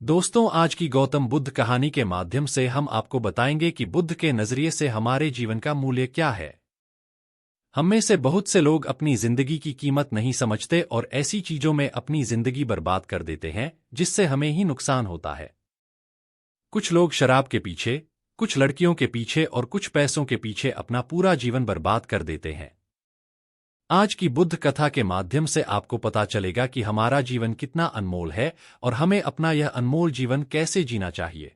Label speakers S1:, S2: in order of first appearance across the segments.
S1: दोस्तों, आज की गौतम बुद्ध कहानी के माध्यम से हम आपको बताएंगे कि बुद्ध के नजरिए से हमारे जीवन का मूल्य क्या है। हम में से बहुत से लोग अपनी जिंदगी की कीमत नहीं समझते और ऐसी चीजों में अपनी जिंदगी बर्बाद कर देते हैं जिससे हमें ही नुकसान होता है। कुछ लोग शराब के पीछे, कुछ लड़कियों के पीछे और कुछ पैसों के पीछे अपना पूरा जीवन बर्बाद कर देते हैं। आज की बुद्ध कथा के माध्यम से आपको पता चलेगा कि हमारा जीवन कितना अनमोल है और हमें अपना यह अनमोल जीवन कैसे जीना चाहिए।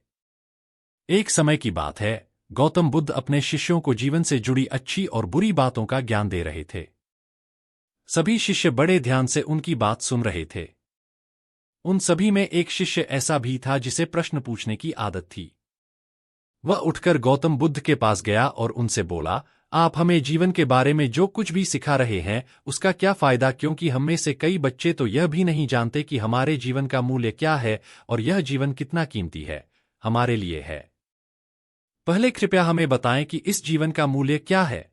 S1: एक समय की बात है, गौतम बुद्ध अपने शिष्यों को जीवन से जुड़ी अच्छी और बुरी बातों का ज्ञान दे रहे थे। सभी शिष्य बड़े ध्यान से उनकी बात सुन रहे थे। उन सभी में एक शिष्य ऐसा भी था जिसे प्रश्न पूछने की आदत थी। वह उठकर गौतम बुद्ध के पास गया और उनसे बोला, आप हमें जीवन के बारे में जो कुछ भी सिखा रहे हैं उसका क्या फायदा, क्योंकि हम में से कई बच्चे तो यह भी नहीं जानते कि हमारे जीवन का मूल्य क्या है और यह जीवन कितना कीमती है हमारे लिए है। पहले कृपया हमें बताएं कि इस जीवन का मूल्य क्या है।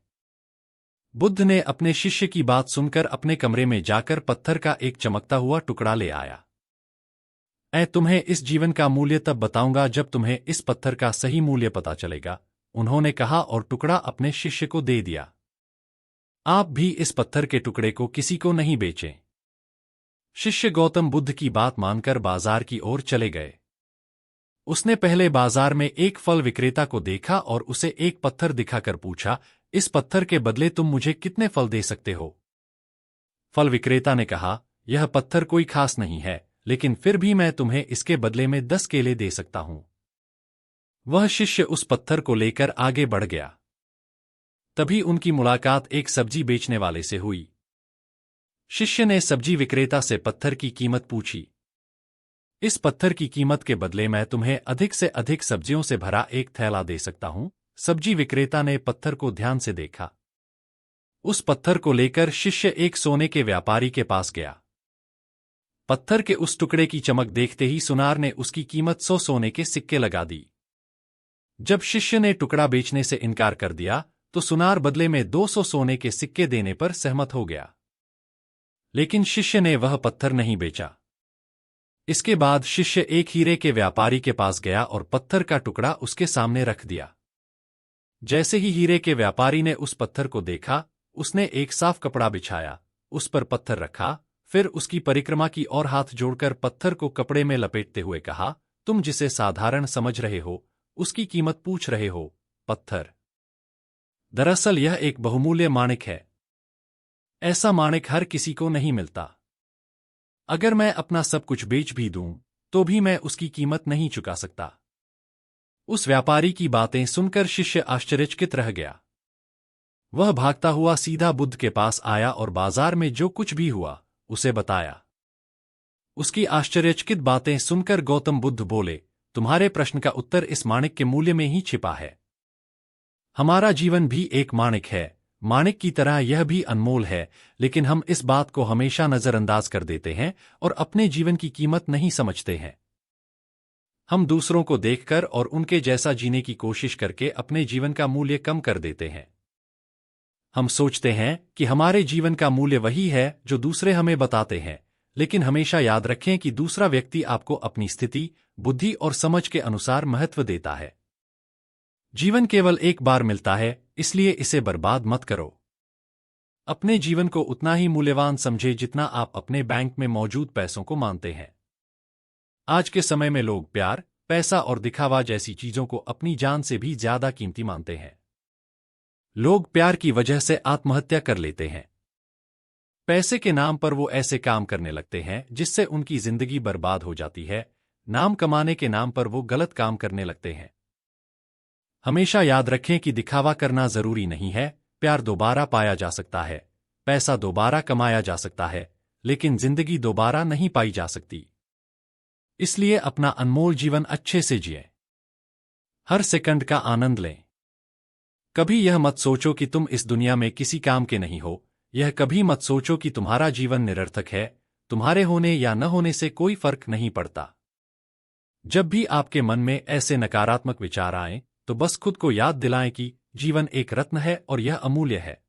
S1: बुद्ध ने अपने शिष्य की बात सुनकर अपने कमरे में जाकर पत्थर का एक चमकता हुआ टुकड़ा ले आया। तुम्हें इस जीवन का मूल्य तब बताऊंगा जब तुम्हें इस पत्थर का सही मूल्य पता चलेगा, उन्होंने कहा और टुकड़ा अपने शिष्य को दे दिया। आप भी इस पत्थर के टुकड़े को किसी को नहीं बेचें। शिष्य गौतम बुद्ध की बात मानकर बाजार की ओर चले गए। उसने पहले बाजार में एक फल विक्रेता को देखा और उसे एक पत्थर दिखाकर पूछा, इस पत्थर के बदले तुम मुझे कितने फल दे सकते हो? फल विक्रेता ने कहा, यह पत्थर कोई खास नहीं है, लेकिन फिर भी मैं तुम्हें इसके बदले में 10 केले दे सकता हूं। वह शिष्य उस पत्थर को लेकर आगे बढ़ गया। तभी उनकी मुलाकात एक सब्जी बेचने वाले से हुई। शिष्य ने सब्जी विक्रेता से पत्थर की कीमत पूछी। इस पत्थर की कीमत के बदले मैं तुम्हें अधिक से अधिक सब्जियों से भरा एक थैला दे सकता हूं। सब्जी विक्रेता ने पत्थर को ध्यान से देखा। उस पत्थर को लेकर शिष्य एक सोने के व्यापारी के पास गया। पत्थर के उस टुकड़े की चमक देखते ही सुनार ने उसकी कीमत 100 सोने के सिक्के लगा दी। जब शिष्य ने टुकड़ा बेचने से इनकार कर दिया तो सुनार बदले में 200 सोने के सिक्के देने पर सहमत हो गया। लेकिन शिष्य ने वह पत्थर नहीं बेचा। इसके बाद शिष्य एक हीरे के व्यापारी के पास गया और पत्थर का टुकड़ा उसके सामने रख दिया। जैसे ही हीरे के व्यापारी ने उस पत्थर को देखा, उसने एक साफ कपड़ा बिछाया, उस पर पत्थर रखा, फिर उसकी परिक्रमा की और हाथ जोड़कर पत्थर को कपड़े में लपेटते हुए कहा, तुम जिसे साधारण समझ रहे हो उसकी कीमत पूछ रहे हो, पत्थर। दरअसल यह एक बहुमूल्य माणिक है। ऐसा माणिक हर किसी को नहीं मिलता। अगर मैं अपना सब कुछ बेच भी दूं तो भी मैं उसकी कीमत नहीं चुका सकता। उस व्यापारी की बातें सुनकर शिष्य आश्चर्यचकित रह गया। वह भागता हुआ सीधा बुद्ध के पास आया और बाजार में जो कुछ भी हुआ उसे बताया। उसकी आश्चर्यचकित बातें सुनकर गौतम बुद्ध बोले, तुम्हारे प्रश्न का उत्तर इस माणिक के मूल्य में ही छिपा है। हमारा जीवन भी एक माणिक है। माणिक की तरह यह भी अनमोल है, लेकिन हम इस बात को हमेशा नजरअंदाज कर देते हैं और अपने जीवन की कीमत नहीं समझते हैं। हम दूसरों को देखकर और उनके जैसा जीने की कोशिश करके अपने जीवन का मूल्य कम कर देते हैं। हम सोचते हैं कि हमारे जीवन का मूल्य वही है जो दूसरे हमें बताते हैं, लेकिन हमेशा याद रखें कि दूसरा व्यक्ति आपको अपनी स्थिति, बुद्धि और समझ के अनुसार महत्व देता है। जीवन केवल एक बार मिलता है, इसलिए इसे बर्बाद मत करो। अपने जीवन को उतना ही मूल्यवान समझे जितना आप अपने बैंक में मौजूद पैसों को मानते हैं। आज के समय में लोग प्यार, पैसा और दिखावा जैसी चीजों को अपनी जान से भी ज्यादा कीमती मानते हैं। लोग प्यार की वजह से आत्महत्या कर लेते हैं। पैसे के नाम पर वो ऐसे काम करने लगते हैं जिससे उनकी जिंदगी बर्बाद हो जाती है। नाम कमाने के नाम पर वो गलत काम करने लगते हैं। हमेशा याद रखें कि दिखावा करना जरूरी नहीं है। प्यार दोबारा पाया जा सकता है, पैसा दोबारा कमाया जा सकता है, लेकिन जिंदगी दोबारा नहीं पाई जा सकती। इसलिए अपना अनमोल जीवन अच्छे से जिए। हर सेकंड का आनंद लें। कभी यह मत सोचो कि तुम इस दुनिया में किसी काम के नहीं हो। यह कभी मत सोचो कि तुम्हारा जीवन निरर्थक है। तुम्हारे होने या न होने से कोई फर्क नहीं पड़ता। जब भी आपके मन में ऐसे नकारात्मक विचार आएं, तो बस खुद को याद दिलाएं कि जीवन एक रत्न है और यह अमूल्य है।